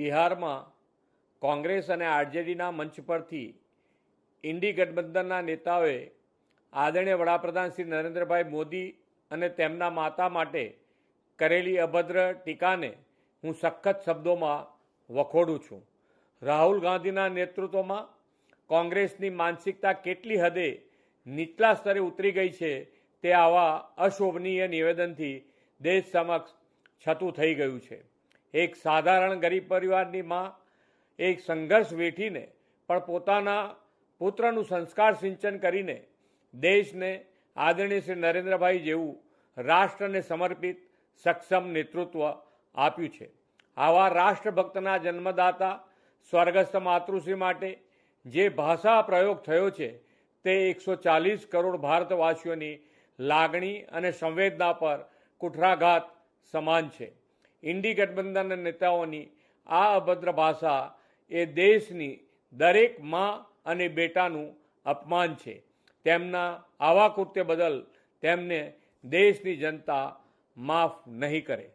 બિહારમાં કોંગ્રેસ અને આરજેડીના મંચ પરથી ઇન્ડી ગઠબંધનના નેતાઓએ આદરણીય વડાપ્રધાન શ્રી નરેન્દ્રભાઈ મોદી અને તેમના માતા માટે કરેલી અભદ્ર ટીકાને હું સખત શબ્દોમાં વખોડું છું. રાહુલ ગાંધીના નેતૃત્વમાં કોંગ્રેસની માનસિકતા કેટલી હદે નીચલા સ્તરે ઉતરી ગઈ છે તે આવા અશોભનીય નિવેદનથી દેશ સમક્ષ છતું થઈ ગયું છે. એક સાધારણ ગરીબ પરિવારની માં એક સંઘર્ષ વેઠીને પણ પોતાના પુત્રનું સંસ્કાર સિંચન કરીને દેશને આદરણીય શ્રી નરેન્દ્રભાઈ જેવું રાષ્ટ્રને સમર્પિત સક્ષમ નેતૃત્વ આપ્યું છે. આવા રાષ્ટ્રભક્તના જન્મદાતા સ્વર્ગસ્થ માતૃશ્રી માટે જે ભાષા પ્રયોગ થયો છે તે 140 કરોડ ભારતવાસીઓની લાગણી અને સંવેદના પર કુઠરાઘાત સમાન છે. ઇન્ડી ગઠબંધનના નેતાઓની આ અભદ્ર ભાષા એ દેશની દરેક મા અને બેટાનું અપમાન છે. તેમના આવા કૃત્ય બદલ તેમને દેશની જનતા માફ નહીં કરે.